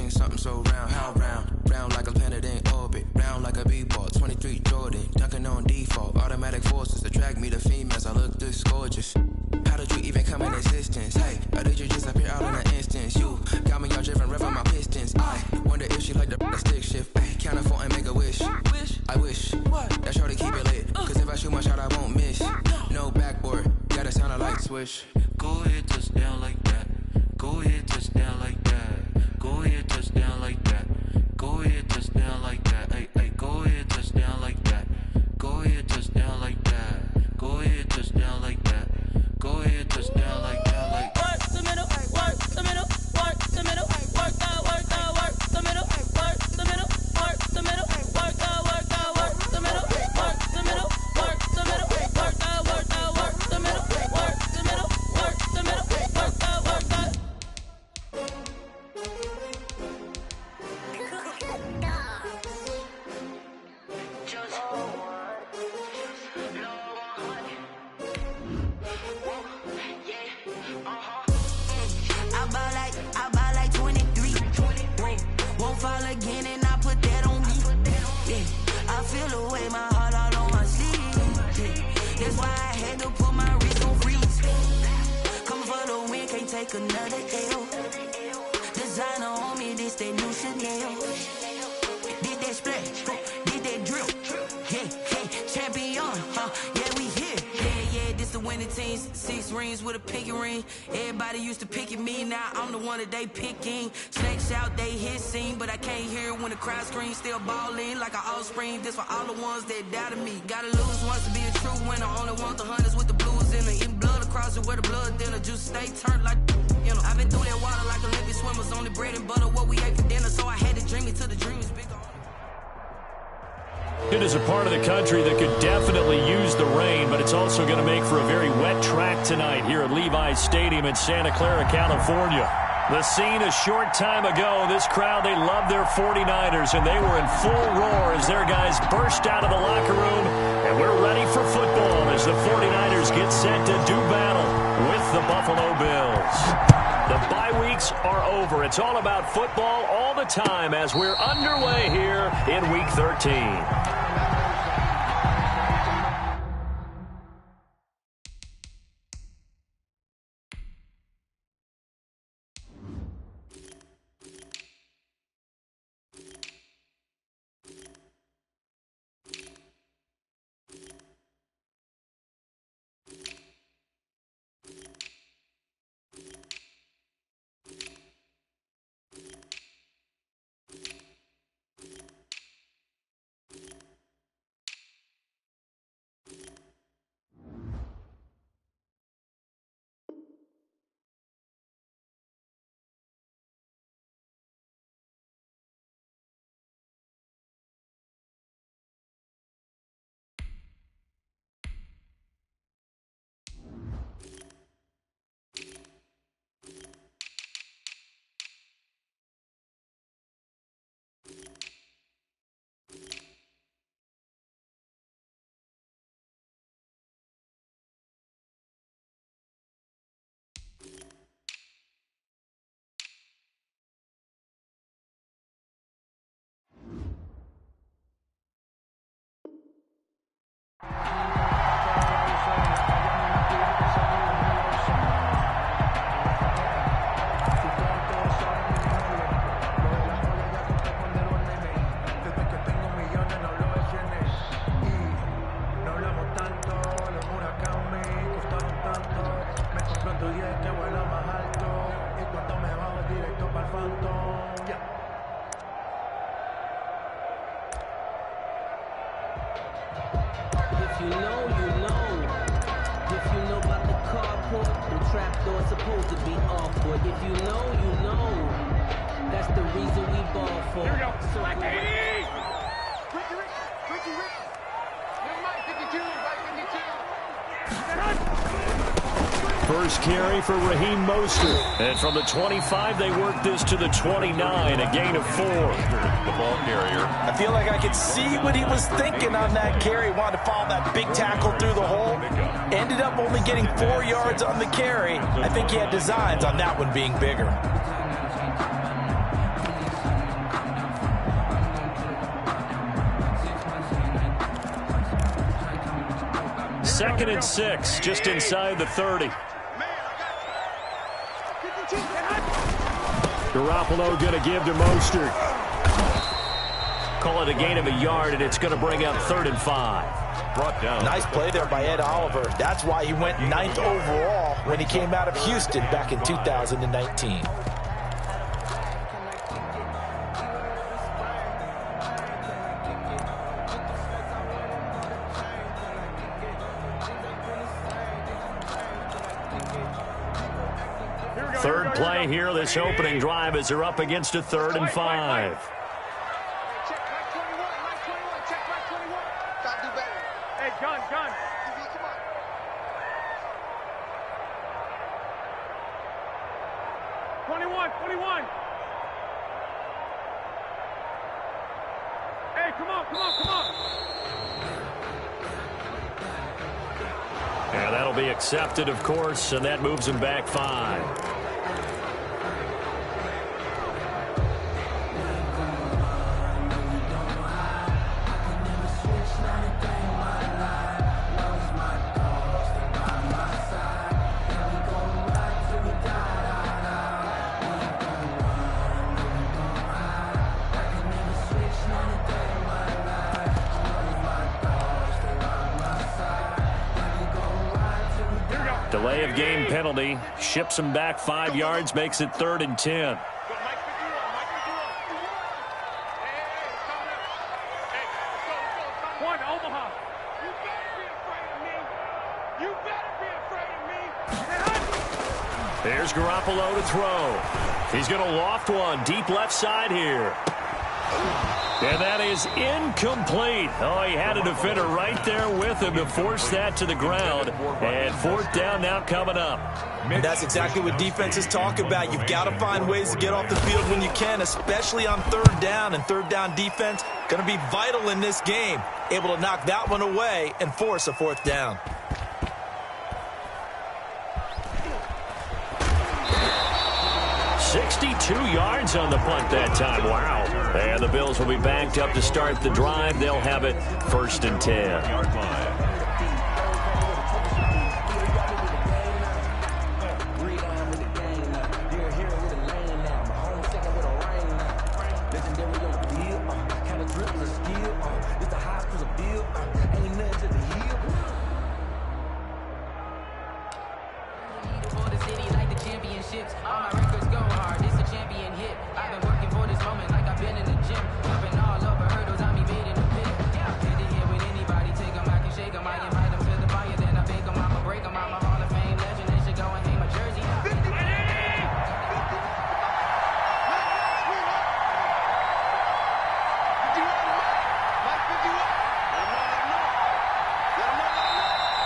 seen something so round, how round? Round like a planet in orbit, round like a b-ball, 23 Jordan, dunking on default. Automatic forces attract me to females, I look this gorgeous. How did you even come in existence? Hey, or did you just appear out in an instance? You got me all driven, revving my pistons. I wonder if she like the stick shift. Hey, count it 4 and make a wish. I wish that shorty keep it lit, cause if I shoot my shot I won't miss. No backboard, gotta sound a light switch. Go ahead, touch down like that. Go ahead, touch down like that. Go ahead, touch down like that. Go ahead, touch down like that. Hey, hey, go ahead, touch down like that. Go ahead, touch down like that. Go ahead, touch down like that. Go ahead, touch down like that. Like work the middle, work the middle, work the middle, work the middle, work the middle, work the middle, work the middle, work the middle, work the middle, work the middle, work the middle, work the middle, work the middle, work the. I buy like 23. Won't fall again and I put that on me. Yeah, I feel the way my heart all on my sleeve. Yeah, that's why I had to put my wrist on freeze. Coming for the win, can't take another L. Designer on me, this that new Chanel. Did that splash, did that drill. Yeah, yeah, champion, yeah, we here. Yeah, this the winning teams. 6 rings with a pinky ring. Everybody used to pick at me, now I'm the one that they picking. Snakes out, they hit scene, but I can't hear it when the crowd screams. Still ballin' like an offspring. This for all the ones that doubted me. Gotta lose once to be a true winner. Only want the hunters with the blues in it. Eating blood across it where the blood dinner. Juice stay turned like, you know. I've been through that water like Olympic swimmers. Only bread and butter what we ate for dinner. So I had to dream it till the dream was bigger. It is a part of the country that could definitely use the rain, but it's also going to make for a very wet track tonight here at Levi's Stadium in Santa Clara, California. The scene a short time ago, this crowd, they love their 49ers, and they were in full roar as their guys burst out of the locker room, and we're ready for football as the 49ers get set to do battle with the Buffalo Bills. The bye weeks are over. It's all about football all the time as we're underway here in Week 13. If you know, you know. If you know about the carport, the trapdoor's supposed to be awkward. If you know, you know. That's the reason we ball for. Here we go. So Black 80! Ricky. Never mind, 52, right 52. First carry for Raheem Mostert. And from the 25, they work this to the 29, a gain of 4. The ball carrier. I feel like I could see what he was thinking on that carry. Wanted to follow that big tackle through the hole. Ended up only getting 4 yards on the carry. I think he had designs on that one being bigger. 2nd and 6, just inside the 30. Garoppolo going to give to Mostert. Call it a gain of a yard, and it's going to bring up 3rd and 5. Brought down. Nice play there by Ed Oliver. That's why he went 9th overall when he came out of Houston back in 2019. Third play here, this opening drive, as they're up against a 3rd and 5. Check back 21, Mike 21, check back 21. Try to do better. Hey, gun. Come on. Twenty-one. Hey, come on. And that'll be accepted, of course, and that moves him back 5. Delay of game penalty, ships him back 5 yards, makes it 3rd and 10. There's Garoppolo to throw. He's going to loft one deep left side here. And that is incomplete. Oh, he had a defender right there with him to force that to the ground. And 4th down now coming up. And that's exactly what defenses talk about. You've got to find ways to get off the field when you can, especially on 3rd down. And 3rd down defense going to be vital in this game. Able to knock that one away and force a 4th down. Yards on the punt that time. Wow. And the Bills will be backed up to start the drive. They'll have it 1st and 10.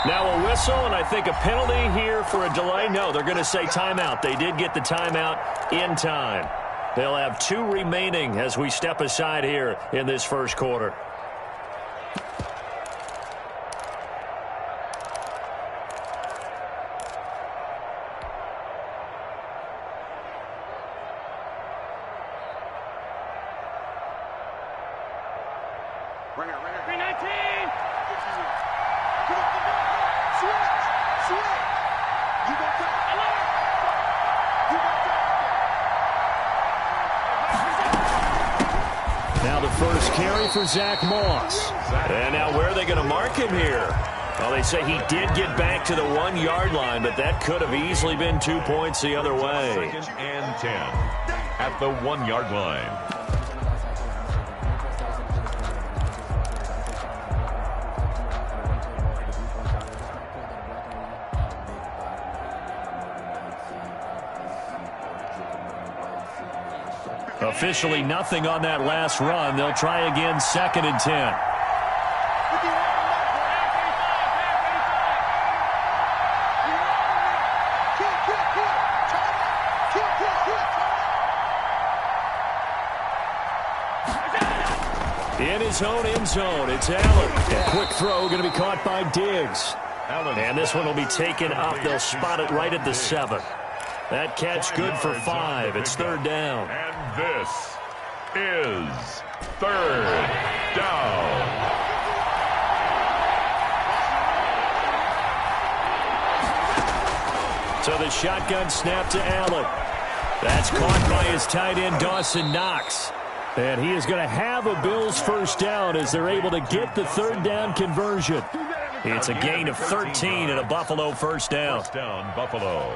Now a whistle, and I think a penalty here for a delay. No, they're going to say timeout. They did get the timeout in time. They'll have 2 remaining as we step aside here in this first quarter. For Zach Moss. And now where are they going to mark him here? Well, they say he did get back to the 1-yard line, but that could have easily been 2 points the other way. 2nd and 10 at the 1-yard line. Officially nothing on that last run. They'll try again 2nd and 10. In his own end zone, it's Allen. A quick throw going to be caught by Diggs. And this one will be taken up. They'll spot it right at the 7. That catch good for 5. It's 3rd down. And this is 3rd down. To the shotgun snap to Allen. That's caught by his tight end, Dawson Knox. And he is going to have a Bills first down as they're able to get the third down conversion. It's a gain of 13 and a Buffalo first down. First down, Buffalo.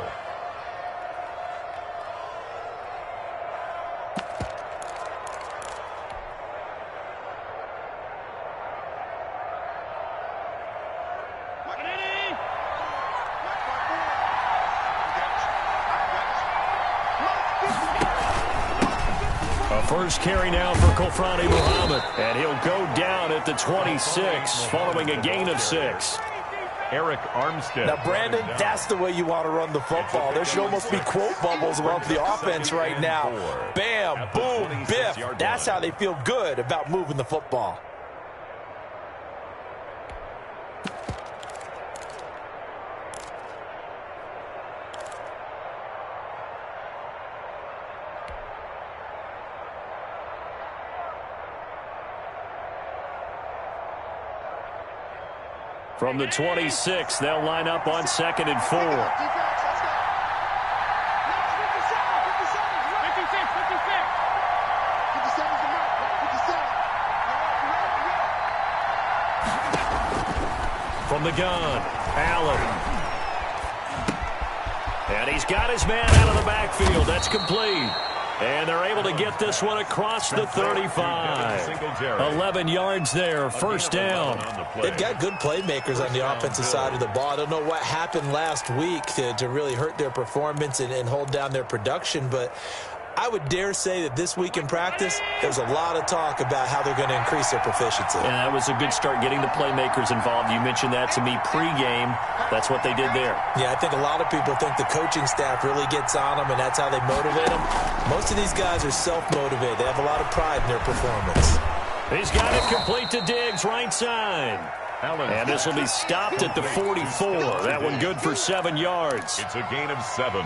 First carry now for Kofrani Muhammad. And he'll go down at the 26 following a gain of 6. Eric Armstead. Now, Brandon, that's the way you want to run the football. There should almost be quote bubbles about the offense right now. Bam, boom, biff. That's how they feel good about moving the football. From the 26, they'll line up on 2nd and 4. From the gun, Allen. And he's got his man out of the backfield. That's complete. And they're able to get this one across the 35. 11 yards there, first down. They've got good playmakers on the offensive side of the ball. I don't know what happened last week to really hurt their performance and hold down their production, but I would dare say that this week in practice, there's a lot of talk about how they're going to increase their proficiency. And that was a good start getting the playmakers involved. You mentioned that to me pregame. That's what they did there. Yeah, I think a lot of people think the coaching staff really gets on them, and that's how they motivate them. Most of these guys are self-motivated. They have a lot of pride in their performance. He's got it complete to Diggs, right side. And this will be stopped at the 44. That one good for 7 yards. It's a gain of 7.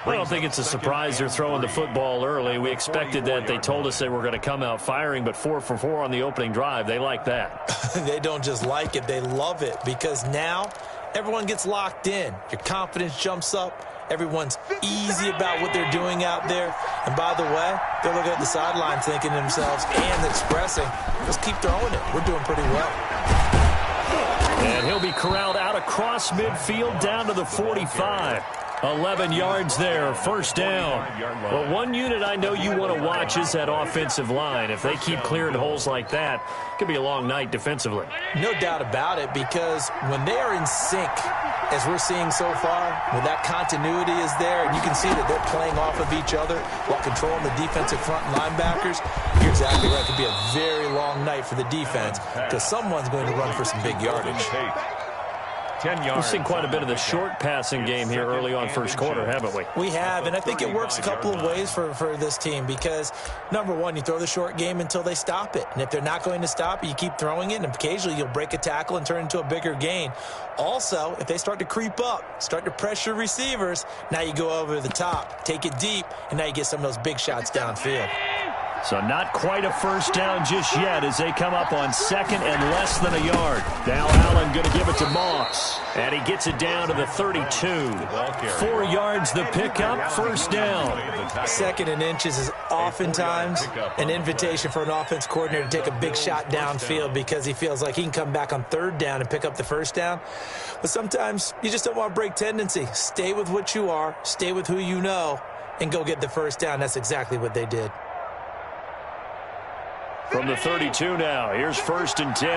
I don't think it's a surprise they're throwing the football early. We expected that. They told us they were going to come out firing, but 4 for 4 on the opening drive. They like that. They don't just like it. They love it because now everyone gets locked in. Your confidence jumps up. Everyone's easy about what they're doing out there. And by the way, they're looking at the sidelines thinking to themselves and expressing, just keep throwing it. We're doing pretty well. And he'll be corralled out across midfield down to the 45. 11 yards there, first down. Well, one unit I know you want to watch is that offensive line. If they keep clearing holes like that, it could be a long night defensively. No doubt about it, because when they are in sync, as we're seeing so far, when that continuity is there, and you can see that they're playing off of each other while controlling the defensive front and linebackers, you're exactly right. It could be a very long night for the defense because someone's going to run for some big yardage. 10 yards. We've seen quite a bit of the short passing game here early on first quarter, haven't we? We have, and I think it works a couple of ways for this team because, number one, you throw the short game until they stop it. And if they're not going to stop it, you keep throwing it, and occasionally you'll break a tackle and turn it into a bigger gain. Also, if they start to creep up, start to pressure receivers, now you go over the top, take it deep, and now you get some of those big shots downfield. So not quite a first down just yet as they come up on 2nd and less than a yard. Now Allen going to give it to Moss. And he gets it down to the 32. 4 yards the pickup, first down. 2nd and inches is oftentimes an invitation for an offense coordinator to take a big shot downfield because he feels like he can come back on 3rd down and pick up the first down. But sometimes you just don't want to break tendency. Stay with what you are, stay with who you know, and go get the first down. That's exactly what they did. From the 32 now, here's 1st and 10.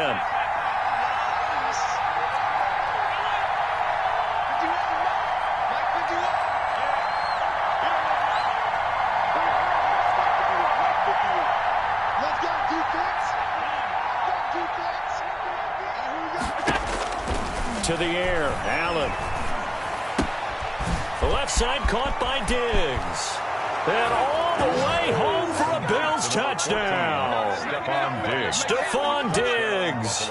To the air, Allen. The left side caught by Diggs. And all the way home for a Bills touchdown. Stephon Diggs.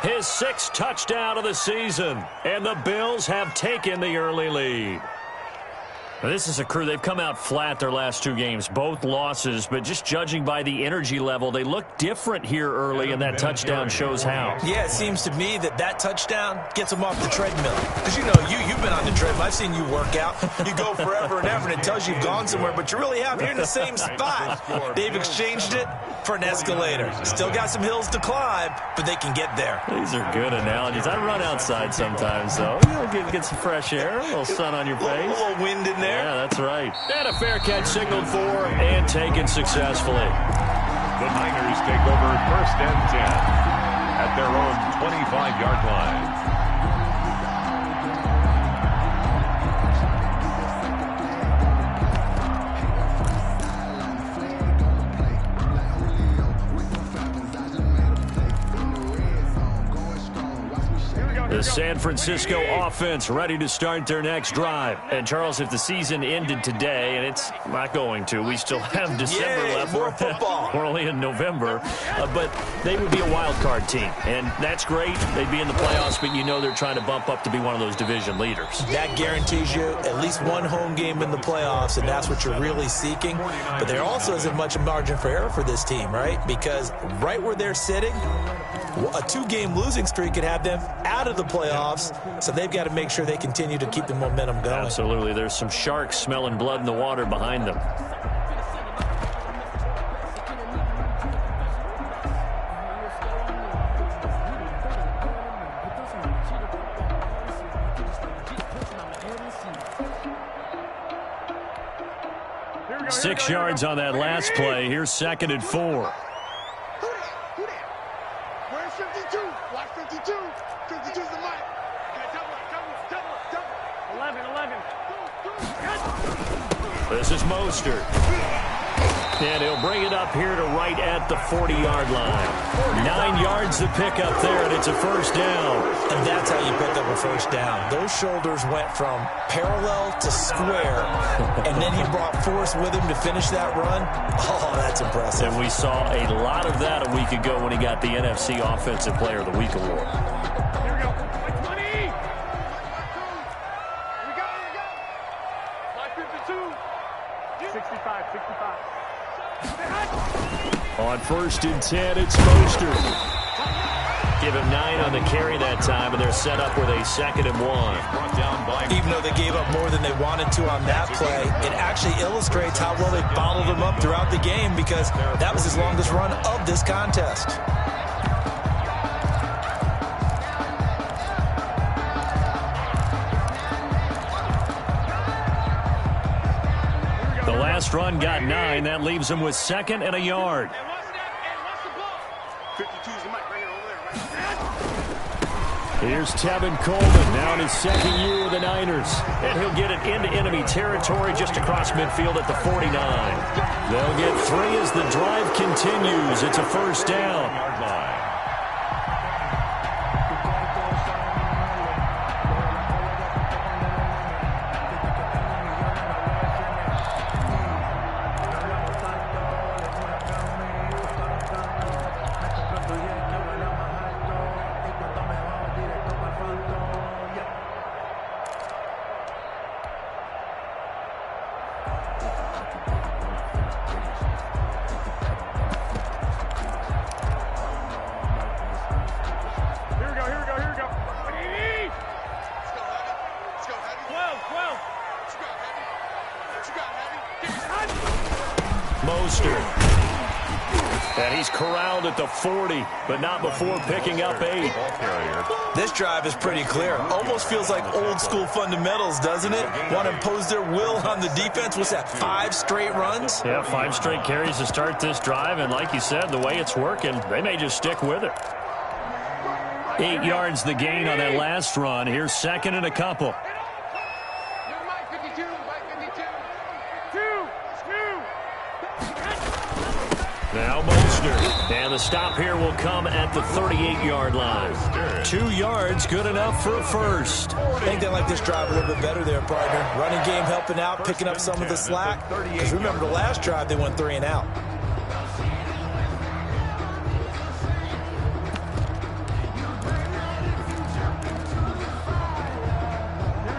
His 6th touchdown of the season. And the Bills have taken the early lead. This is a crew. They've come out flat their last 2 games, both losses, but just judging by the energy level, they look different here early, and that touchdown shows how. Yeah, it seems to me that touchdown gets them off the treadmill. Because, you've been on the treadmill. I've seen you work out. You go forever and ever, and it tells you you've gone somewhere, but you really haven't. You're in the same spot. They've exchanged it for an escalator. Still got some hills to climb, but they can get there. These are good analogies. I run outside sometimes, though. Get some fresh air, a little sun on your face. A little wind in there. Yeah, that's right. And a fair catch signaled for and taken successfully. The Niners take over 1st and 10 at their own 25-yard line. The San Francisco offense ready to start their next drive. And, Charles, if the season ended today, and it's not going to, we still have December left. More football. We're only in November. But they would be a wild card team. And that's great. They'd be in the playoffs, but they're trying to bump up to be one of those division leaders. That guarantees you at least one home game in the playoffs, and that's what you're really seeking. But there also isn't much margin for error for this team, right? Because right where they're sitting, a 2-game losing streak could have them out of the playoffs, so they've got to make sure they continue to keep the momentum going. Absolutely. There's some sharks smelling blood in the water behind them. Six yards on that last play. Here's 2nd and 4. Where's 52? Watch 52. 52's the mic. Double. 11. This is Mostert. And he'll bring it up here to right at the 40-yard line. 9 yards to pick up there, and it's a 1st down. And that's how you pick up a 1st down. Those shoulders went from parallel to square, and then he brought force with him to finish that run. Oh, that's impressive. And we saw a lot of that a week ago when he got the NFC Offensive Player of the Week award. Here we go. 20. Here we go. Watch 52. 65. On 1st and 10, it's Mostert. Give him 9 on the carry that time, and they're set up with a 2nd and 1. Even though they gave up more than they wanted to on that play, it actually illustrates how well they bottled him up throughout the game, because that was his longest run of this contest. The last run got 9. That leaves him with 2nd and a yard. 52's the mic right here over there. Here's Tevin Coleman, now in his 2nd year with the Niners. And he'll get it into enemy territory just across midfield at the 49. They'll get 3 as the drive continues. It's a 1st down. Mostert. And he's corralled at the 40, but not before picking up 8. This drive is pretty clear. Almost feels like old school fundamentals, doesn't it? Want to impose their will on the defense. What's that, 5 straight runs? Yeah, 5 straight carries to start this drive, and like you said, the way it's working, they may just stick with it. 8 yards the gain on that last run. Here's 2nd and a couple. Now Mostert. And the stop here will come at the 38-yard line. 2 yards, good enough for a 1st. I think they like this drive a little bit better there, partner. Running game helping out, picking up some of the slack. Because remember, the last drive, they went 3 and out.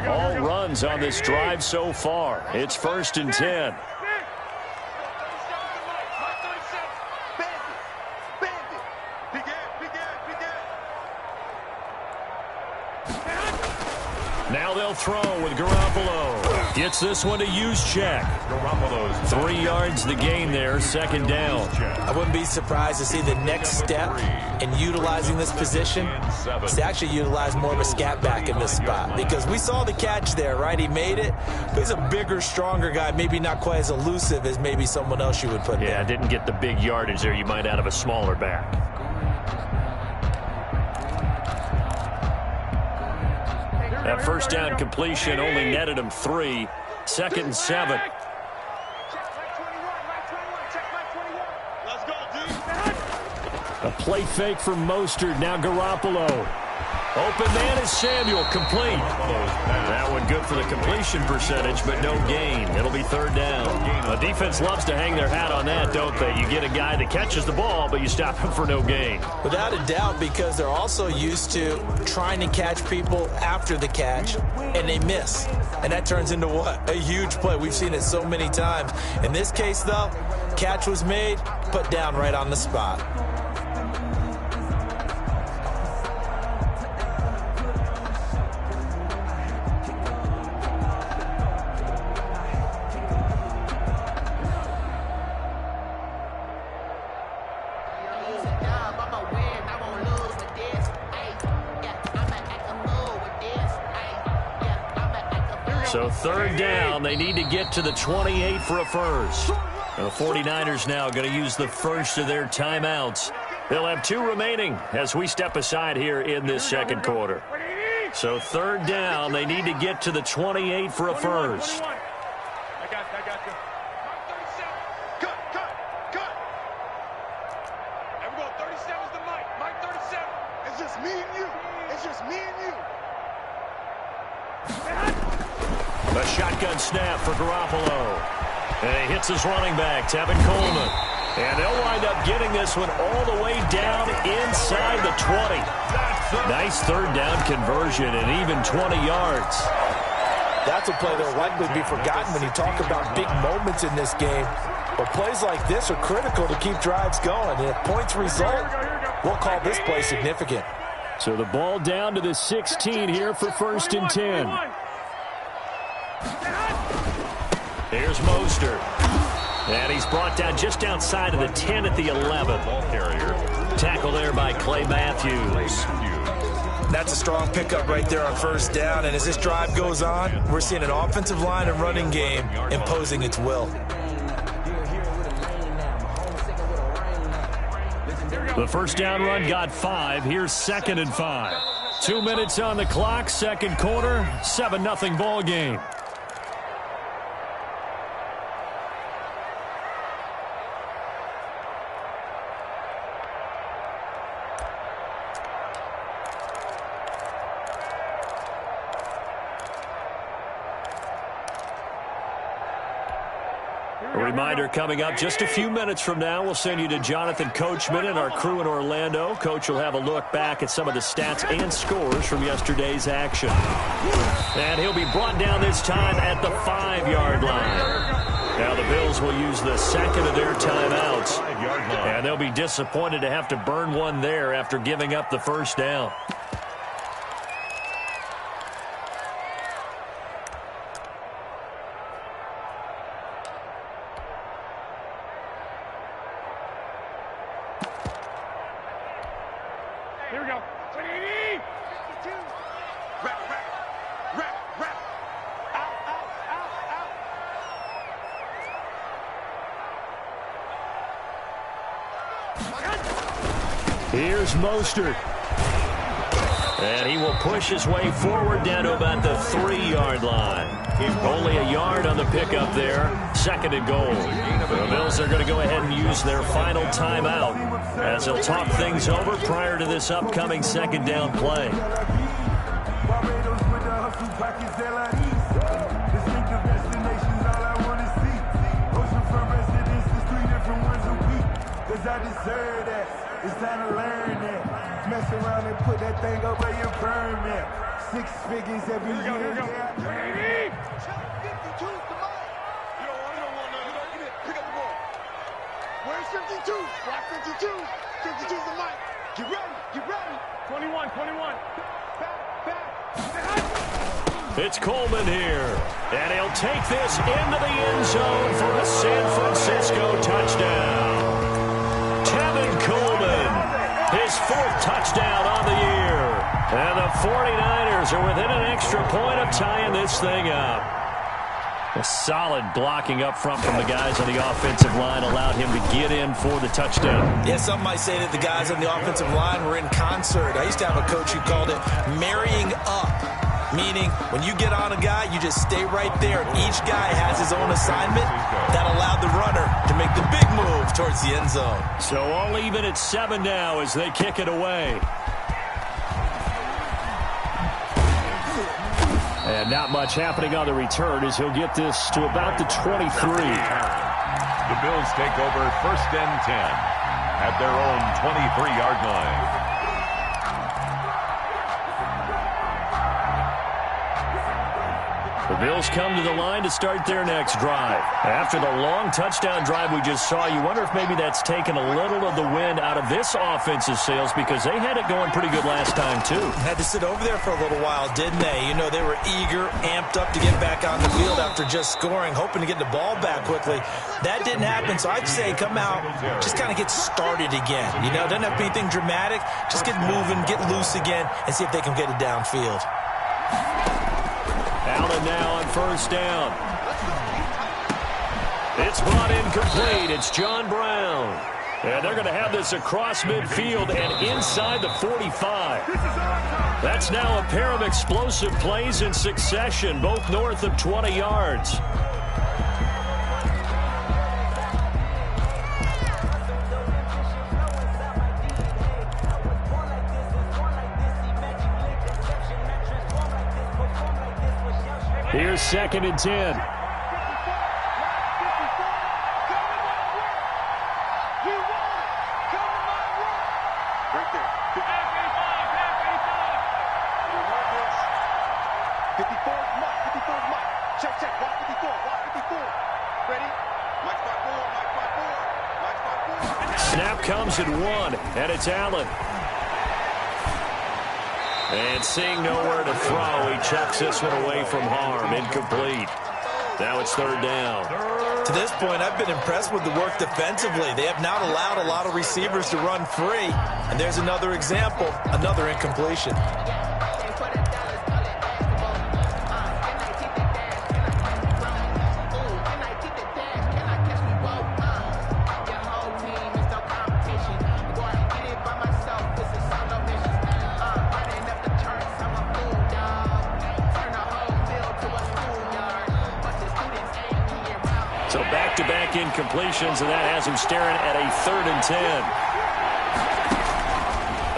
All run runs on this drive so far. It's 1st and 10. Now they'll throw with Garoppolo. Gets this one to Juszczyk. 3 yards the gain there, 2nd down. I wouldn't be surprised to see the next step in utilizing this position is to actually utilize more of a scat back in this spot. Because we saw the catch there, right? He made it. But he's a bigger, stronger guy, maybe not quite as elusive as maybe someone else you would put there. Yeah, didn't get the big yardage there you might out of a smaller back. That first down completion only netted him 3. 2nd and 7. A play fake for Mostert. Now Garoppolo. Open man is Samuel. Complete. That one good for the completion percentage, but no gain. It'll be 3rd down. The defense loves to hang their hat on that, don't they? You get a guy that catches the ball, but you stop him for no gain. Without a doubt, because they're also used to trying to catch people after the catch, and they miss. And that turns into what? A huge play. We've seen it so many times. In this case, though, catch was made, put down right on the spot. So 3rd down, they need to get to the 28 for a first. The 49ers now going to use the first of their timeouts. They'll have 2 remaining as we step aside here in this 2nd quarter. So 3rd down, they need to get to the 28 for a first. I got you. Cut. Everyone, 37's the mic. Mike 37. It's just me and you. A shotgun snap for Garoppolo. And he hits his running back, Tevin Coleman. And they'll wind up getting this one all the way down inside the 20. Nice 3rd down conversion and even 20 yards. That's a play that'll likely be forgotten when you talk about big moments in this game. But plays like this are critical to keep drives going. And if points result, we'll call this play significant. So the ball down to the 16 here for 1st and 10. Here's Mostert. And he's brought down just outside of the 10 at the 11. Tackle there by Clay Matthews. That's a strong pickup right there on 1st down. And as this drive goes on, we're seeing an offensive line and running game imposing its will. The 1st down run got 5. Here's 2nd and 5. 2 minutes on the clock, 2nd quarter, 7-0 ball game. A reminder coming up just a few minutes from now, we'll send you to Jonathan Coachman and our crew in Orlando. Coach will have a look back at some of the stats and scores from yesterday's action. And he'll be brought down this time at the 5-yard line. Now the Bills will use the 2nd of their timeouts. And they'll be disappointed to have to burn one there after giving up the 1st down. Here we go. 2080. Wrap. Out. Here's Mostert. And he will push his way forward down to about the 3-yard line. Only a yard on the pickup there. 2nd and goal. The Bills are going to go ahead and use their final timeout as they'll talk things over prior to this upcoming 2nd down play. It's time to learn that. Mess around and put that thing over your permit. 6 figures every year. Here we go. 52's the mark. You don't want none. Get it. Pick up the ball. Where's 52? Block 52. 52's the mic. Get ready. 21. Back. It's Coleman here, and he'll take this into the end zone for a San Francisco touchdown. Tevin Coleman, his 4th touchdown on the year. And the 49ers are within an extra point of tying this thing up. A solid blocking up front from the guys on the offensive line allowed him to get in for the touchdown. Yeah, some might say that the guys on the offensive line were in concert. I used to have a coach who called it marrying up, meaning when you get on a guy, you just stay right there. Each guy has his own assignment. That allowed the runner to make the big move towards the end zone. So all even at 7 now as they kick it away. And not much happening on the return as he'll get this to about the 23. The Bills take over 1st and 10 at their own 23-yard line. The Bills come to the line to start their next drive. After the long touchdown drive we just saw, you wonder if maybe that's taken a little of the wind out of this offensive sails because they had it going pretty good last time, too. Had to sit over there for a little while, didn't they? You know, they were eager, amped up to get back on the field after just scoring, hoping to get the ball back quickly. That didn't happen, so I'd say come out, just kind of get started again. You know, doesn't have to be anything dramatic. Just get moving, get loose again, and see if they can get it downfield. Allen now on 1st down. It's brought in complete. It's John Brown. And they're going to have this across midfield and inside the 45. That's now a pair of explosive plays in succession, both north of 20 yards. Here's 2nd and 10. Snap comes at 1, and it's Allen. And seeing nowhere to throw, he chucks this one away from harm. Incomplete. Now it's 3rd down. To this point, I've been impressed with the work defensively. They have not allowed a lot of receivers to run free. And there's another example, another incompletion. So back-to-back incompletions, and that has him staring at a 3rd and 10.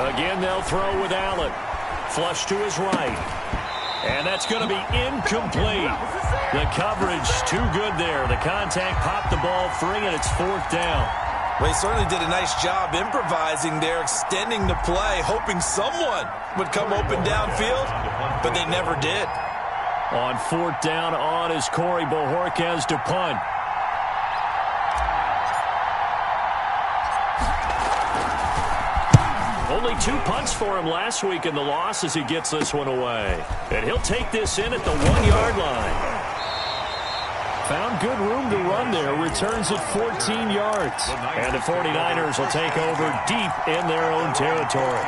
Again, they'll throw with Allen. Flush to his right. And that's going to be incomplete. The coverage too good there. The contact popped the ball free, and it's 4th down. Well, he certainly did a nice job improvising there, extending the play, hoping someone would come open downfield, but they never did. On 4th down on is Corey Bojorquez to punt. Only 2 punts for him last week in the loss as he gets this one away. And he'll take this in at the 1-yard line. Found good room to run there. Returns at 14 yards. And the 49ers will take over deep in their own territory.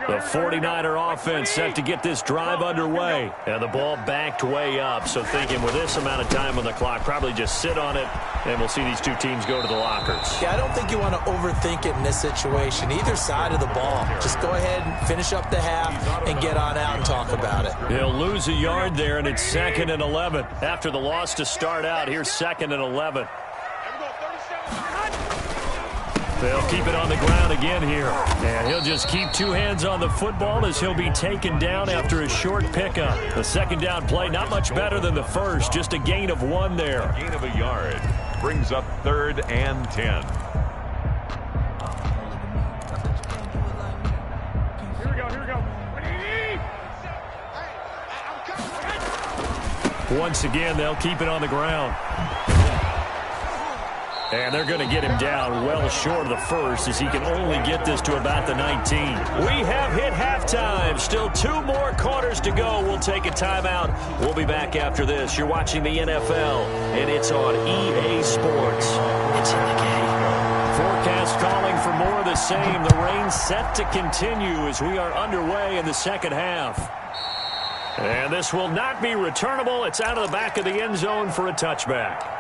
The 49er offense set to get this drive underway. And the ball backed way up. So thinking with this amount of time on the clock, probably just sit on it, and we'll see these two teams go to the lockers. Yeah, I don't think you want to overthink it in this situation. Either side of the ball. Just go ahead and finish up the half and get on out and talk about it. He'll lose a yard there, and it's 2nd and 11. After the loss to start out, here's 2nd and 11. They'll keep it on the ground again here. And he'll just keep 2 hands on the football as he'll be taken down after a short pickup. The 2nd down play, not much better than the first, just a gain of 1 there. Gain of a yard. brings up 3rd and 10. Once again, they'll keep it on the ground. And they're going to get him down well short of the first, as he can only get this to about the 19. We have hit halftime. Still 2 more quarters to go. We'll take a timeout. We'll be back after this. You're watching the NFL, and it's on EA Sports. It's in the game. Forecast calling for more of the same. The rain set to continue as we are underway in the second half. And this will not be returnable. It's out of the back of the end zone for a touchback.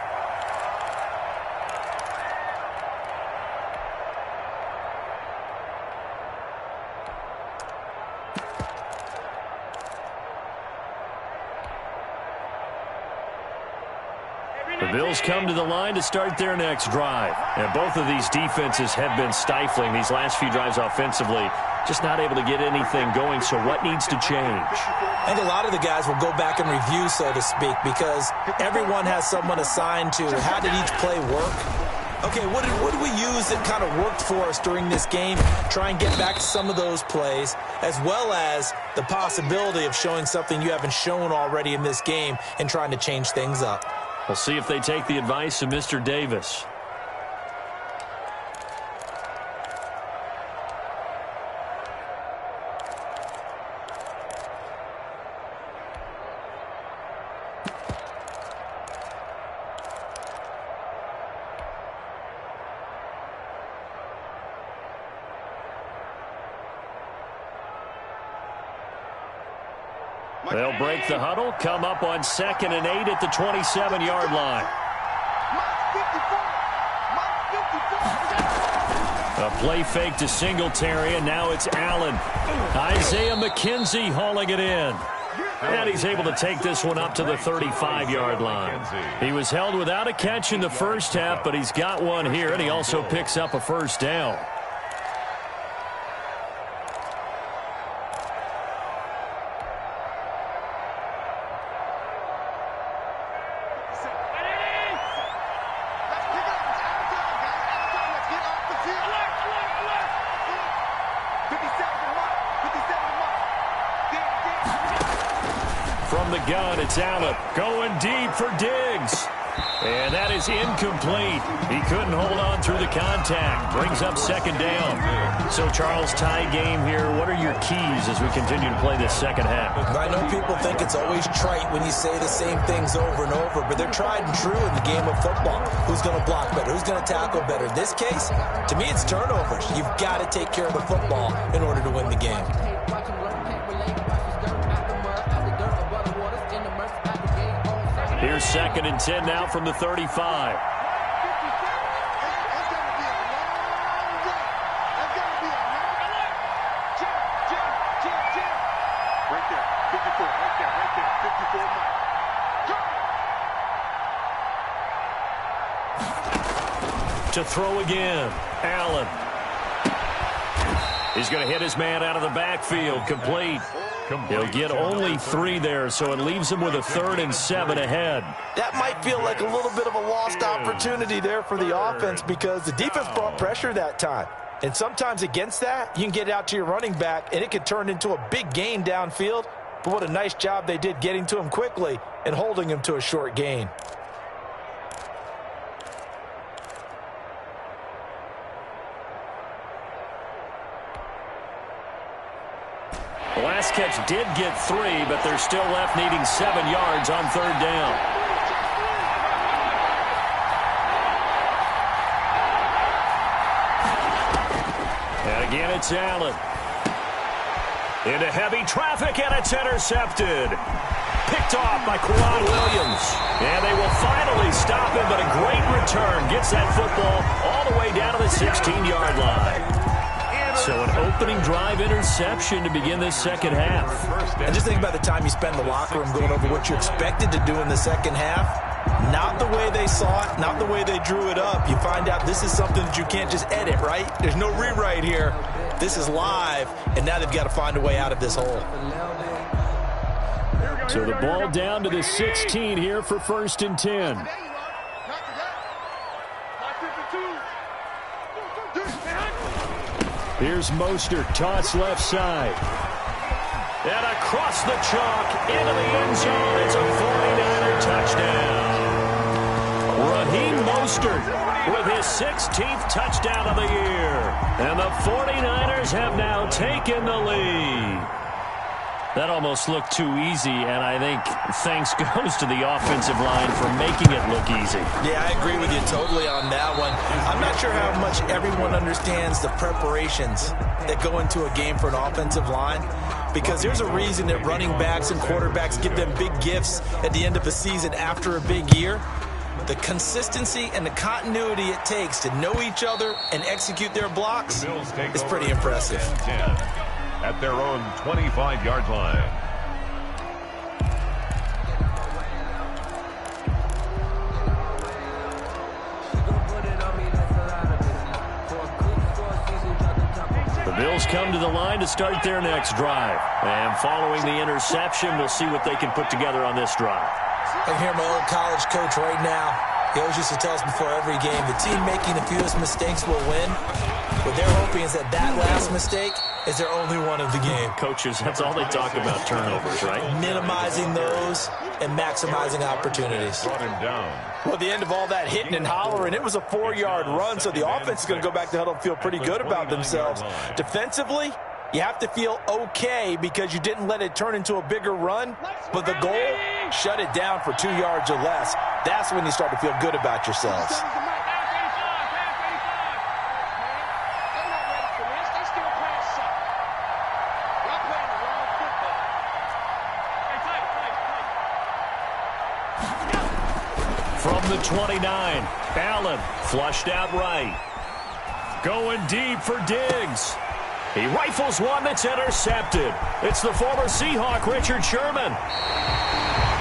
The Bills come to the line to start their next drive. And both of these defenses have been stifling these last few drives offensively. Just not able to get anything going, so what needs to change? I think a lot of the guys will go back and review, so to speak, because everyone has someone assigned to how did each play work. Okay, what did we use that kind of worked for us during this game? Try and get back to some of those plays, as well as the possibility of showing something you haven't shown already in this game and trying to change things up. We'll see if they take the advice of Mr. Davis. They'll break the huddle, come up on 2nd and 8 at the 27-yard line. A play fake to Singletary, and now it's Allen. Isaiah McKenzie hauling it in. And he's able to take this one up to the 35-yard line. He was held without a catch in the first half, but he's got one here, and he also picks up a first down. From the gun, it's Allen going deep for Diggs. And that is incomplete. He couldn't hold on through the contact. Brings up 2nd down. So, Charles, tie game here. What are your keys as we continue to play this second half? I know people think it's always trite when you say the same things over and over, but they're tried and true in the game of football. Who's going to block better? Who's going to tackle better? In this case, to me, it's turnovers. You've got to take care of the football in order to win the game. Here's 2nd and 10 now from the 35. To throw again, Allen. He's going to hit his man out of the backfield, complete. He'll get only 3 there, so it leaves him with a 3rd and 7 ahead. That might feel like a little bit of a lost opportunity there for the offense because the defense brought pressure that time. And sometimes against that, you can get it out to your running back, and it could turn into a big gain downfield. But what a nice job they did getting to him quickly and holding him to a short gain. The last catch did get 3, but they're still left needing 7 yards on 3rd down. And again, it's Allen. Into heavy traffic, and it's intercepted. Picked off by Quan Williams. And they will finally stop him, but a great return. Gets that football all the way down to the 16-yard line. So an opening drive interception to begin this second half. And just think about the time you spend in the locker room going over what you expected to do in the second half. Not the way they saw it, not the way they drew it up. You find out this is something that you can't just edit, right? There's no rewrite here. This is live, and now they've got to find a way out of this hole. So the ball down to the 16 here for 1st and 10. Here's Mostert, toss left side. And across the chalk, into the end zone. It's a 49er touchdown. Raheem Mostert with his 16th touchdown of the year. And the 49ers have now taken the lead. That almost looked too easy, and I think thanks goes to the offensive line for making it look easy. Yeah, I agree with you totally on that one. I'm not sure how much everyone understands the preparations that go into a game for an offensive line, because there's a reason that running backs and quarterbacks give them big gifts at the end of a season after a big year. The consistency and the continuity it takes to know each other and execute their blocks is pretty impressive. 10-10 at their own 25-yard line. The Bills come to the line to start their next drive. And following the interception, we'll see what they can put together on this drive. I can hear my old college coach right now. He always used to tell us before every game, the team making the fewest mistakes will win. What they're hoping is that that last mistake is their only one of the game. Coaches, that's all they talk about, turnovers, right? Minimizing those and maximizing opportunities. Brought him down. Well, at the end of all that hitting and hollering, it was a 4-yard run, so the offense is going to go back to huddle and feel pretty good about themselves. Defensively, you have to feel okay because you didn't let it turn into a bigger run, but the goal, shut it down for 2 yards or less. That's when you start to feel good about yourselves. From the 29, Allen flushed out right. Going deep for Diggs. He rifles one that's intercepted. It's the former Seahawk, Richard Sherman.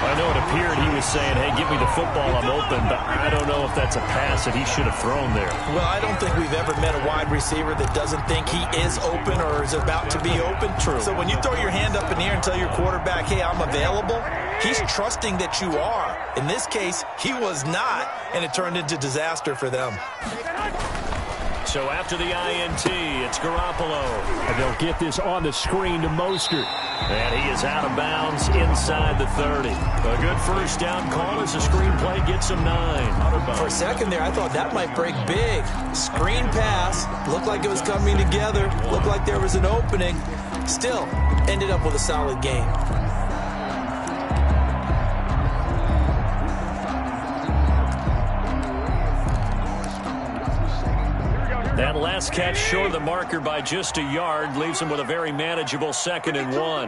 I know it appeared he was saying, hey, give me the football, I'm open, but I don't know if that's a pass that he should have thrown there. Well, I don't think we've ever met a wide receiver that doesn't think he is open or is about to be open. True. So when you throw your hand up in the air and tell your quarterback, hey, I'm available, he's trusting that you are. In this case, he was not, and it turned into disaster for them. So after the INT, it's Garoppolo. And they'll get this on the screen to Mostert. And he is out of bounds inside the 30. A good first down call as the screenplay gets him 9. For a second there, I thought that might break big. Screen pass. Looked like it was coming together. Looked like there was an opening. Still, ended up with a solid game. That last catch short of the marker by just a yard leaves him with a very manageable 2nd and 1.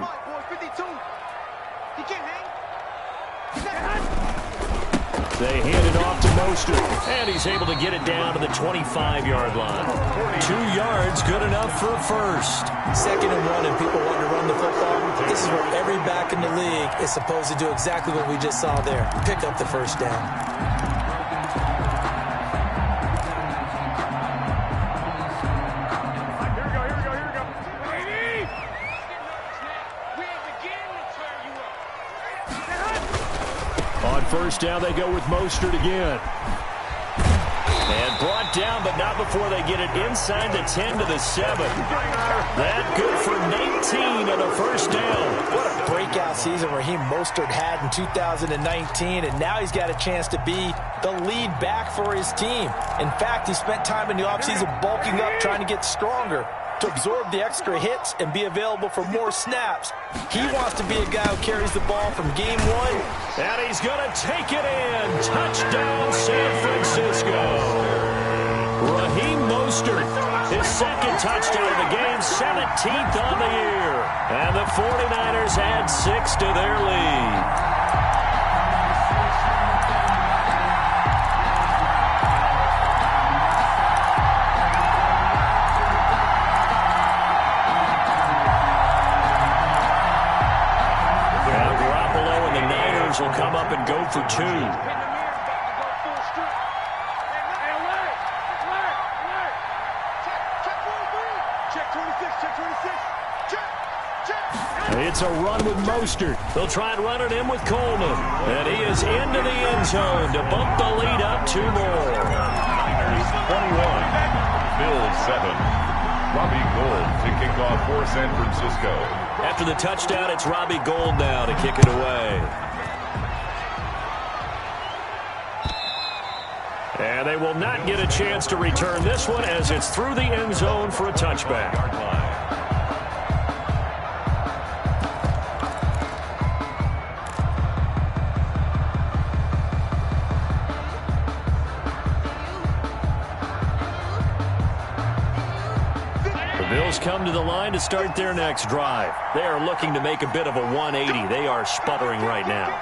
They hand it off to Mostert, and he's able to get it down to the 25-yard line. 2 yards, good enough for a first. 2nd and 1, and people want to run the football. This is where every back in the league is supposed to do exactly what we just saw there. Pick up the first down. First down, they go with Mostert again. And brought down, but not before they get it inside the 10 to the 7. That good for 19 and a first down. What a breakout season Raheem Mostert had in 2019, and now he's got a chance to be the lead back for his team. In fact, he spent time in the offseason bulking up, trying to get stronger to absorb the extra hits and be available for more snaps. He wants to be a guy who carries the ball from game 1. And he's going to take it in. Touchdown, San Francisco. Raheem Mostert, his 2nd touchdown of the game, 17th on the year. And the 49ers add 6 to their lead. Will come up and go for 2. It's a run with Mostert. They'll try and run it in with Coleman. And he is into the end zone to bump the lead up 2 more. Niners 21, Bills 7. Robbie Gould to kick off for San Francisco. After the touchdown, it's Robbie Gould now to kick it away. And they will not get a chance to return this one as it's through the end zone for a touchback. Bills come to the line to start their next drive. They are looking to make a bit of a 180. They are sputtering right now.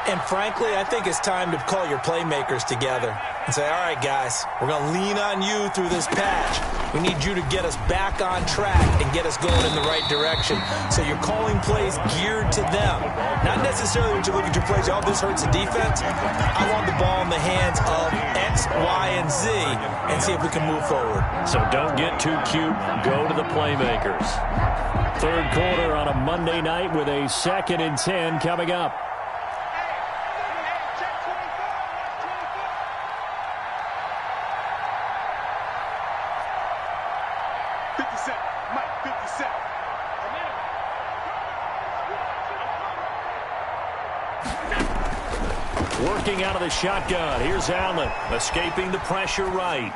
And frankly, I think it's time to call your playmakers together and say, all right, guys, we're going to lean on you through this patch. We need you to get us back on track and get us going in the right direction. So you're calling plays geared to them. Not necessarily when you look at your plays, oh, this hurts the defense. I want the ball in the hands of X, Y, and Z and see if we can move forward. So don't get too cute. Go to the playmakers. Third quarter on a Monday night with a 2nd and 10 coming up. Working out of the shotgun. Here's Allen, escaping the pressure right.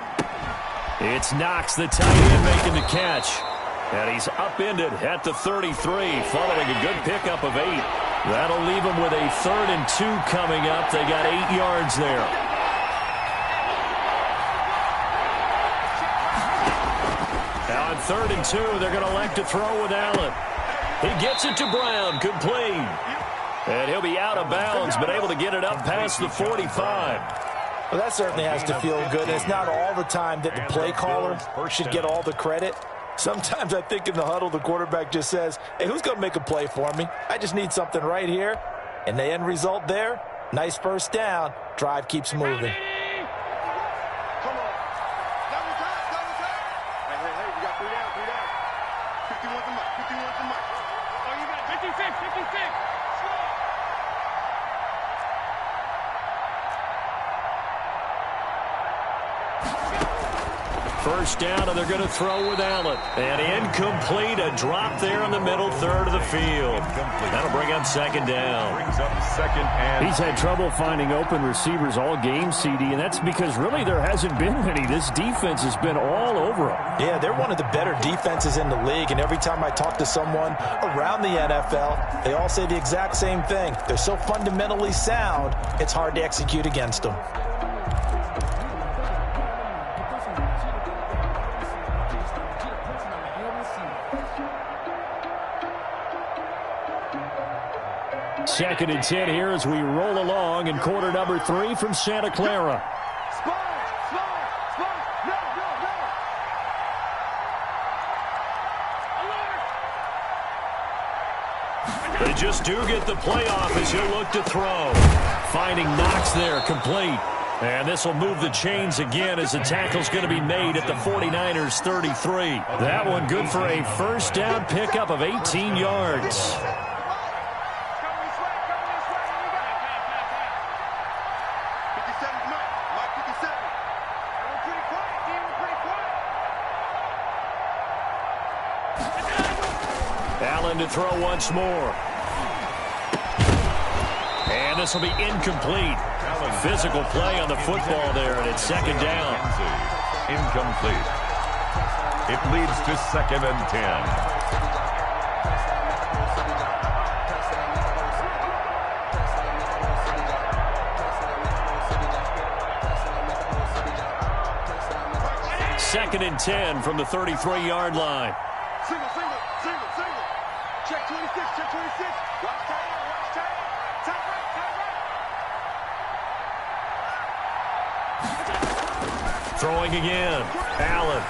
It's Knox, the tight end, making the catch. And he's upended at the 33, following a good pickup of 8. That'll leave him with a 3rd and 2 coming up. They got 8 yards there. Now on 3rd and 2, they're going to elect to throw with Allen. He gets it to Brown, complete. And he'll be out of bounds, but able to get it up past the 45. Well, that certainly has to feel good. And it's not all the time that the play caller should get all the credit. Sometimes I think in the huddle, the quarterback just says, hey, who's going to make a play for me? I just need something right here. And the end result there, nice first down. Drive keeps moving. Come on. Double time, double time. Hey, we got 3 down, 3 down. 51's the mic, 51's the mic. Oh, you got 56, 56. First down, and they're going to throw with Allen. And incomplete, a drop there in the middle third of the field. That'll bring up 2nd down. Brings up 2nd and... He's had trouble finding open receivers all game, CD, and that's because really there hasn't been many. This defense has been all over him. Yeah, they're one of the better defenses in the league, and every time I talk to someone around the NFL, they all say the exact same thing. They're so fundamentally sound, it's hard to execute against them. Second and 10 here as we roll along in quarter number 3 from Santa Clara. They just do get the playoff as he'll look to throw. Finding Knox there, complete. And this will move the chains again as the tackle's going to be made at the 49ers 33. That one good for a first down pickup of 18 yards. Allen to throw once more. And this will be incomplete. Physical play on the football there, and it's 2nd down. Incomplete. It leads to 2nd and 10. Second and 10 from the 33-yard line. Single. Check 26, check 26. Watch tight end, watch tight end. Tight right. Throwing again. Allen.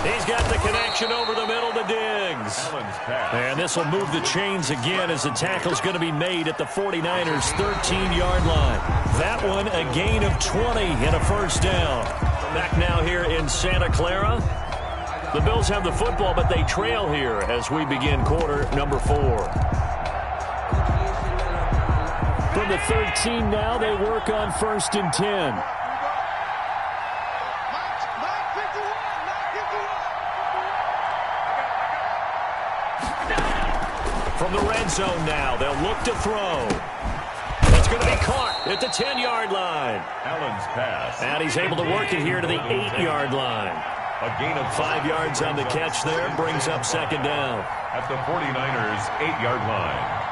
He's got the connection over the middle to Diggs. And this will move the chains again as the tackle's going to be made at the 49ers 13-yard line. That one a gain of 20 and a first down. Back now here in Santa Clara. The Bills have the football, but they trail here as we begin quarter number 4. From the 13 now, they work on 1st and 10. zone now. They'll look to throw. It's going to be caught at the 10-yard line. Allen's pass. And he's able to work it here to the 8-yard line. A gain of 5 yards on the catch there. Brings up second down. At the 49ers' 8-yard line.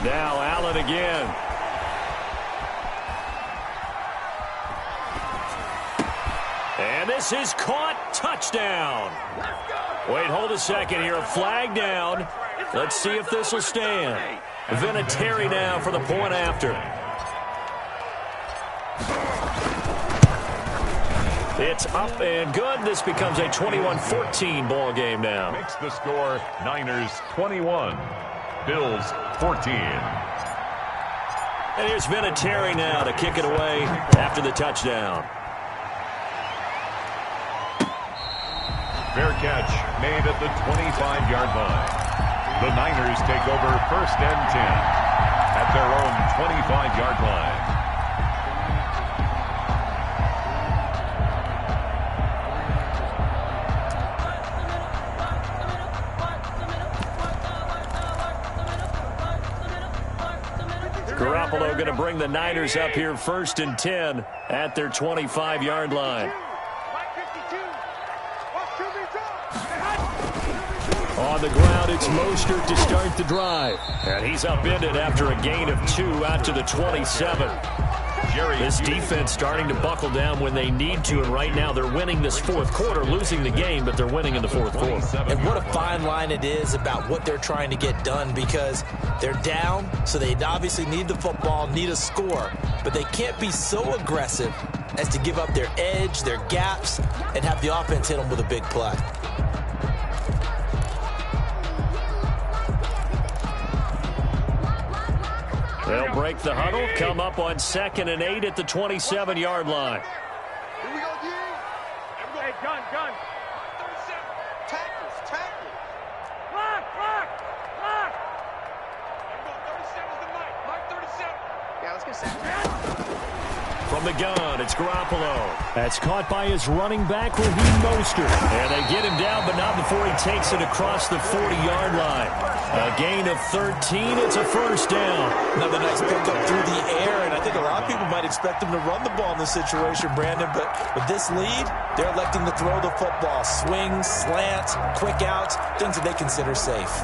Now Allen again. And this is caught. Touchdown. Wait, hold a second here. A flag down. Let's see if this will stand. Vinatieri now for the point after. It's up and good. This becomes a 21-14 ball game now. Makes the score Niners 21. Bills 14. And here's Vinatieri now to kick it away after the touchdown. Fair catch made at the 25-yard line. The Niners take over 1st and 10 at their own 25-yard line. Garoppolo going to bring the Niners up here 1st and 10 at their 25-yard line. On the ground, it's Mostert to start the drive. And he's upended after a gain of 2 out to the 27. This defense starting to buckle down when they need to, and right now they're winning this fourth quarter, losing the game, but they're winning in the fourth quarter. And what a fine line it is about what they're trying to get done, because they're down, so they obviously need the football, need a score, but they can't be so aggressive as to give up their edge, their gaps, and have the offense hit them with a big play. They'll break the huddle, come up on 2nd and 8 at the 27-yard line. Here we go, D. Hey, gun. Tackles. Lock. 37's the mic. Mike 37. Yeah, let's get set. From the gun, it's Garoppolo. That's caught by his running back, Raheem Mostert. And they get him down, but not before he takes it across the 40-yard line. A gain of 13. It's a first down. Another nice pickup through the air, and I think a lot of people might expect them to run the ball in this situation, Brandon, but with this lead, they're electing to throw the football. Swings, slants, quick outs, things that they consider safe.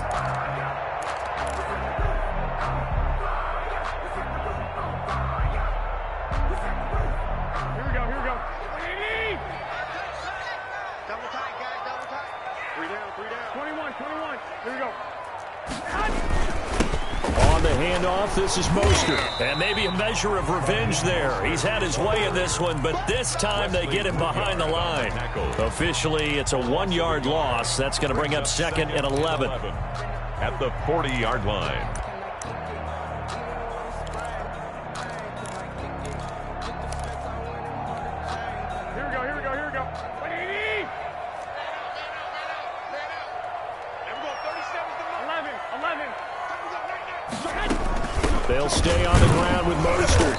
Double tight, guys, double tight. 3 down. 21. Here we go. On the handoff, this is Mostert. And maybe a measure of revenge there. He's had his way in this one, but this time they get him behind the line. Officially, it's a 1-yard loss. That's going to bring up 2nd and 11. At the 40-yard line. Here we go. 180. They'll stay on the ground with Mostert.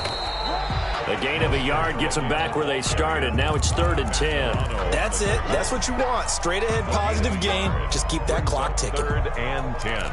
A gain of a yard gets them back where they started. Now it's 3rd and 10. That's it. That's what you want. Straight ahead positive gain. Just keep that clock ticking. 3rd and 10.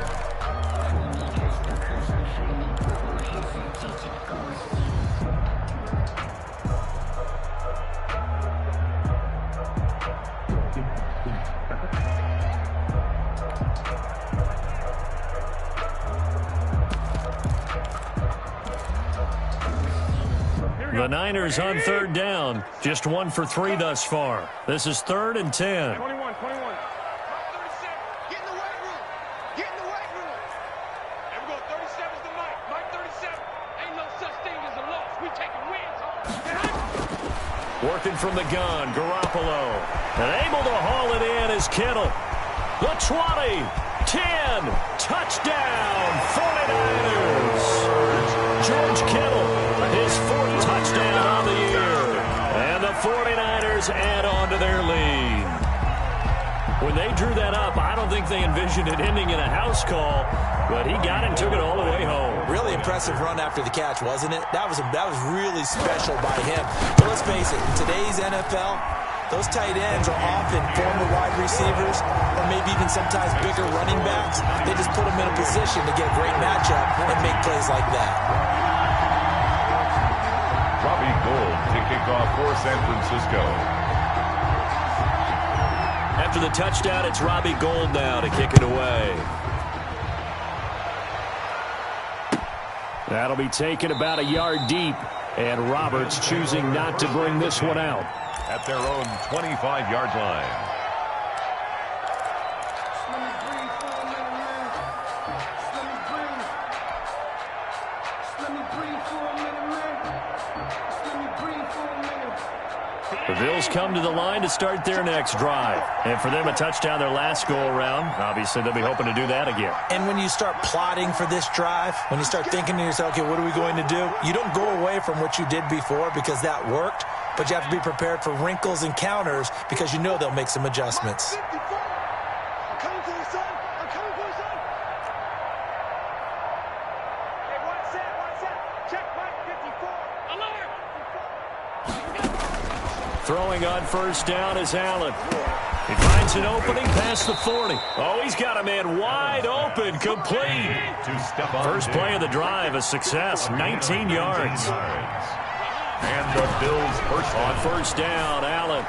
The Niners on 3rd down. Just 1 for 3 thus far. This is 3rd and 10. 21. Mike 37. Get in the weight room. And we go 37's the mic. Mike 37. Ain't no such thing as a loss. We taking wins. Working from the gun, Garoppolo. And able to haul it in is Kittle. The 20, 10, touchdown, 49ers. George Kittle, his 4th touchdown on the year. And the 49ers add on to their lead. When they drew that up, I don't think they envisioned it ending in a house call, but he got it and took it all the way home. Really impressive run after the catch, wasn't it? That was really special by him. But let's face it, in today's NFL, those tight ends are often former wide receivers or maybe even sometimes bigger running backs. They just put them in a position to get a great matchup and make plays like that. Robbie Gould to kick off for San Francisco. After the touchdown, it's Robbie Gould now to kick it away. That'll be taken about a yard deep, and Roberts choosing not to bring this one out. At their own 25-yard line. The Bills come to the line to start their next drive. And for them, a touchdown their last go-around. Obviously, they'll be hoping to do that again. And when you start plotting for this drive, when you start thinking to yourself, okay, what are we going to do? You don't go away from what you did before because that worked, but you have to be prepared for wrinkles and counters because you know they'll make some adjustments. I'm coming to the sun. I'm coming to the sun. Hey, what's that? Check Mike 54. Alert! Throwing on first down is Allen. He finds an opening past the 40. Oh, he's got a man wide open, complete. First play of the drive, a success, 19 yards. And the Bills on first down, Allen.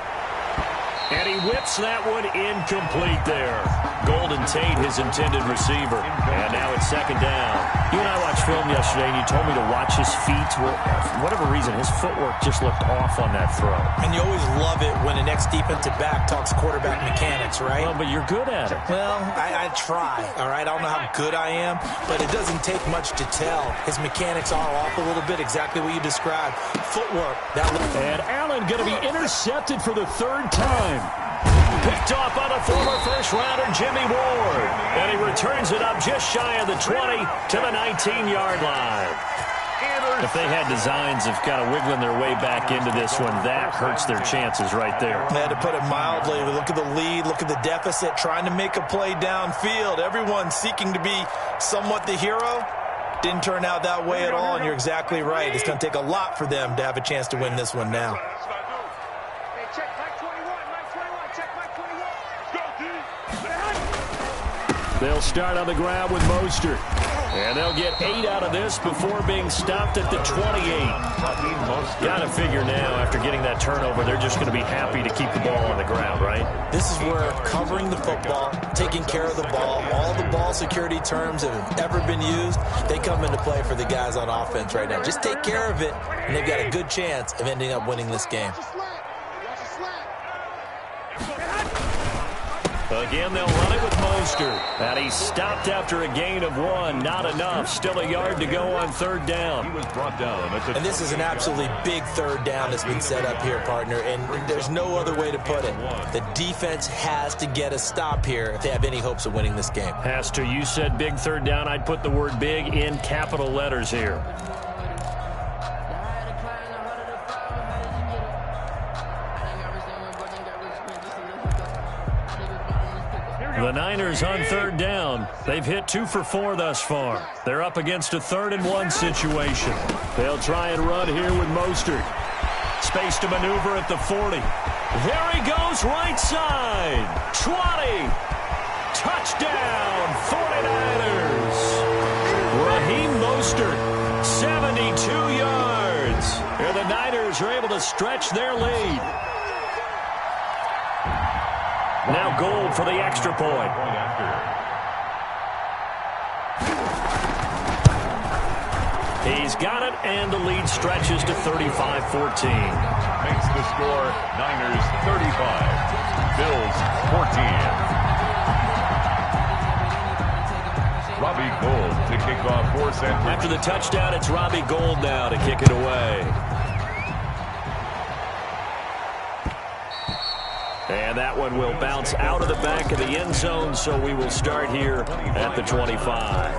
And he whips that one incomplete there. Golden Tate, his intended receiver. And now it's second down. You and I watched film yesterday, and you told me to watch his feet. For whatever reason, his footwork just looked off on that throw. And you always love it when an ex-defensive back talks quarterback mechanics, right? Well, but you're good at it. Well, I try, all right? I don't know how good I am, but it doesn't take much to tell. His mechanics are off a little bit, exactly what you described. Footwork. And Allen going to be intercepted for the third time. Picked off by the former first-rounder Jimmy Ward. And he returns it up just shy of the 20 to the 19-yard line. If they had designs of kind of wiggling their way back into this one, that hurts their chances right there. They had to put it mildly. Look at the lead, look at the deficit, trying to make a play downfield. Everyone seeking to be somewhat the hero. Didn't turn out that way at all, and you're exactly right. It's going to take a lot for them to have a chance to win this one now. They'll start on the ground with Mostert. And they'll get 8 out of this before being stopped at the 28. Got to figure now, after getting that turnover, they're just going to be happy to keep the ball on the ground, right? This is where covering the football, taking care of the ball, all the ball security terms that have ever been used, they come into play for the guys on offense right now. Just take care of it, and they've got a good chance of ending up winning this game. Again, they'll run it with Mostert. And he's stopped after a gain of 1. Not enough. Still a yard to go on third down. He was brought down. And this is an absolutely big third down that's been set up here, partner. And there's no other way to put it. The defense has to get a stop here if they have any hopes of winning this game. Has to. You said big third down. I'd put the word big in capital letters here. The Niners on third down. They've hit 2 for 4 thus far. They're up against a 3rd-and-1 situation. They'll try and run here with Mostert. Space to maneuver at the 40. There he goes, right side. 20. Touchdown, 49ers. Raheem Mostert, 72 yards. And the Niners are able to stretch their lead. Now Gould for the extra point. He's got it, and the lead stretches to 35-14. Makes the score Niners 35, Bills 14. Robbie Gould to kick off for San Francisco. After the touchdown, it's Robbie Gould now to kick it away. And that one will bounce out of the back of the end zone, so we will start here at the 25.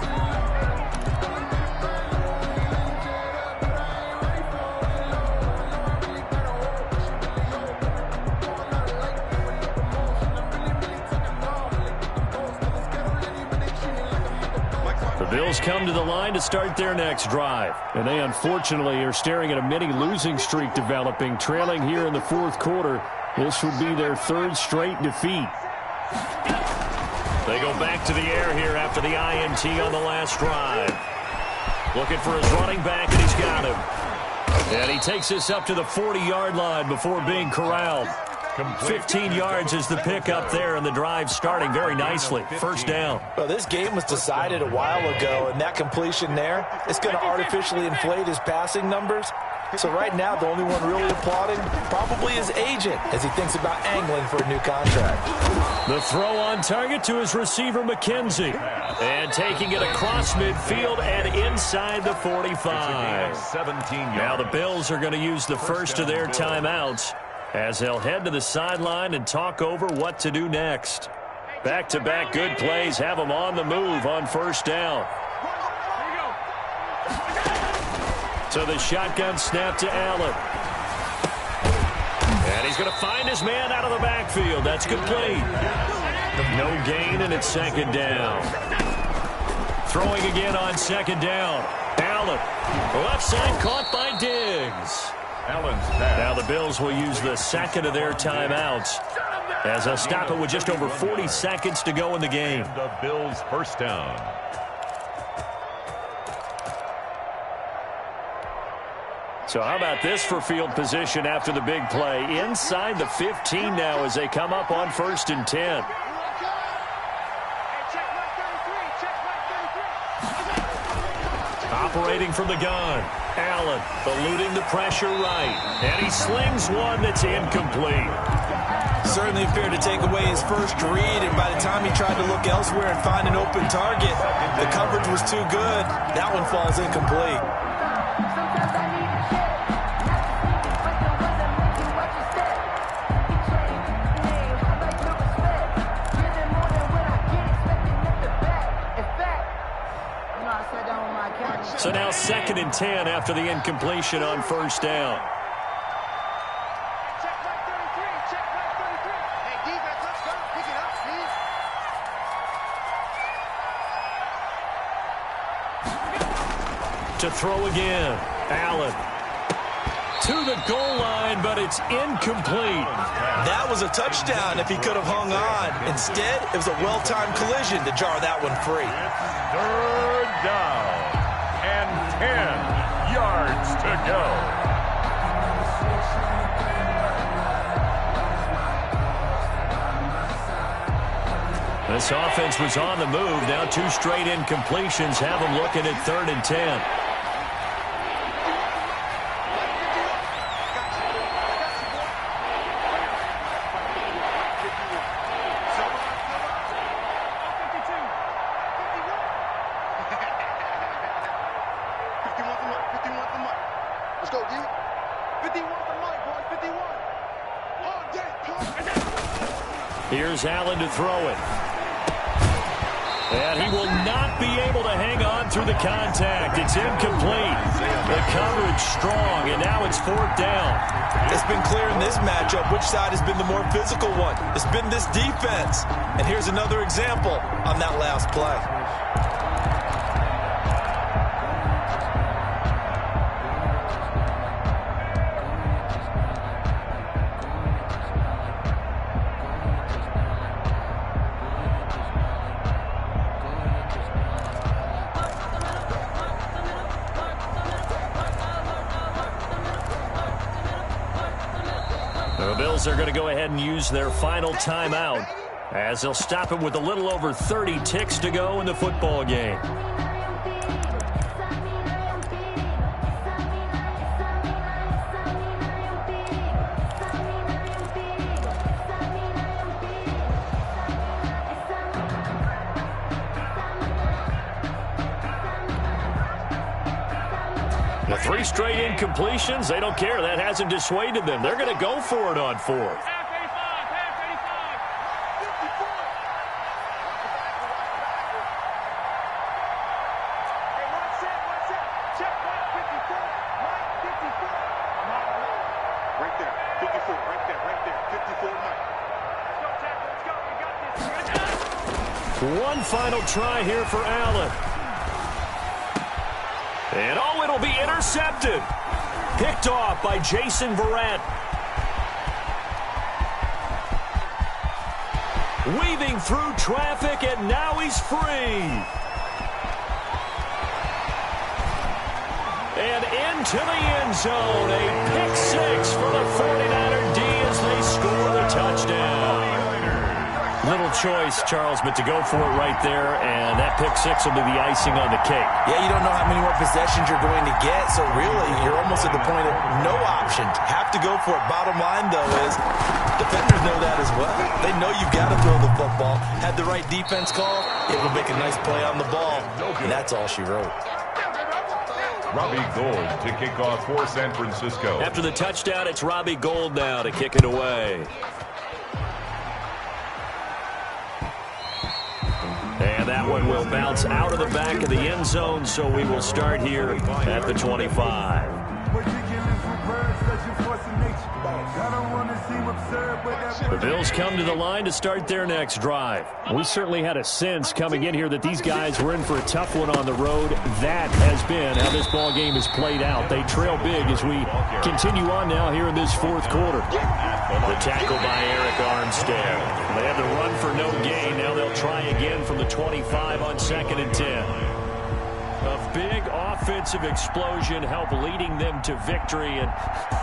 Bills come to the line to start their next drive. And they unfortunately are staring at a mini losing streak developing, trailing here in the fourth quarter. This would be their third straight defeat. They go back to the air here after the INT on the last drive. Looking for his running back, and he's got him. And he takes this up to the 40-yard line before being corralled. 15 yards is the pickup there, and the drive starting very nicely. First down. Well, this game was decided a while ago, and that completion there, it's going to artificially inflate his passing numbers. So right now, the only one really applauding probably his agent as he thinks about angling for a new contract. The throw on target to his receiver, McKenzie. And taking it across midfield and inside the 45. Now the Bills are going to use the first of their timeouts as they'll head to the sideline and talk over what to do next. Back-to-back good plays have them on the move on first down. So the shotgun snap to Allen. And he's going to find his man out of the backfield. That's complete. No gain, and it's second down. Throwing again on second down. Allen. Left side caught by Diggs. Now the Bills will use the second of their timeouts as they'll stop it with just over 40 seconds to go in the game. The Bills' first down. So how about this for field position after the big play? Inside the 15 now as they come up on 1st and 10. Operating from the gun. Allen eluding the pressure right. And he slings one that's incomplete. Certainly fair to take away his first read, and by the time he tried to look elsewhere and find an open target, the coverage was too good. That one falls incomplete. So now 2nd and 10 after the incompletion on first down. To throw again. Allen. To the goal line, but it's incomplete. That was a touchdown if he could have hung on. Instead, it was a well-timed collision to jar that one free. Third down. And 10 yards to go. This offense was on the move. Now 2 straight incompletions have them looking at 3rd and 10. Here's Allen to throw it. And he will not be able to hang on through the contact. It's incomplete. The coverage strong, and now it's 4th down. It's been clear in this matchup which side has been the more physical one. It's been this defense. And here's another example on that last play. The Bills are going to go ahead and use their final timeout as they'll stop it with a little over 30 ticks to go in the football game. The 3 straight incompletions, they don't care. That hasn't dissuaded them. They're going to go for it on 4th. One final try here for Allen. And oh, it'll be intercepted. Picked off by Jason Verrett. Weaving through traffic, and now he's free. And into the end zone, a pick six for the 49er D as they score the touchdown. Little choice, Charles, but to go for it right there, and that pick six will be the icing on the cake. Yeah, you don't know how many more possessions you're going to get, so really, you're almost at the point of no option. Have to go for it. Bottom line, though, is defenders know that as well. They know you've got to throw the football. Had the right defense call, it will make a nice play on the ball, and that's all she wrote. Robbie Gould to kick off for San Francisco. After the touchdown, it's Robbie Gould now to kick it away. And that one will bounce out of the back of the end zone, so we will start here at the 25. The Bills come to the line to start their next drive. We certainly had a sense coming in here that these guys were in for a tough one on the road. That has been how this ball game has played out. They trail big as we continue on now here in this fourth quarter. The tackle by Eric Armstead. They had to run for no gain. Now they'll try again from the 25 on 2nd and 10. A big offensive explosion helped leading them to victory, and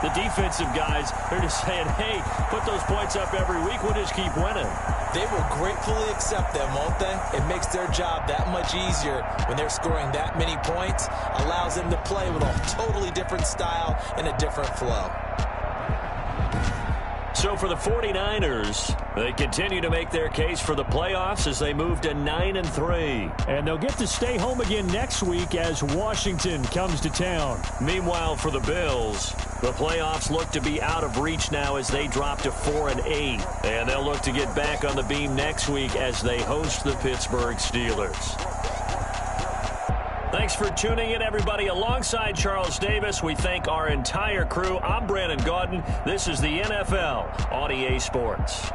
the defensive guys, they're just saying, hey, put those points up every week, we'll just keep winning. They will gratefully accept them, won't they? It makes their job that much easier when they're scoring that many points, allows them to play with a totally different style and a different flow. So for the 49ers, they continue to make their case for the playoffs as they move to 9-3. And they'll get to stay home again next week as Washington comes to town. Meanwhile, for the Bills, the playoffs look to be out of reach now as they drop to 4-8. And they'll look to get back on the beam next week as they host the Pittsburgh Steelers. Thanks for tuning in, everybody. Alongside Charles Davis, we thank our entire crew. I'm Brandon Gaudin. This is the NFL on EA Sports.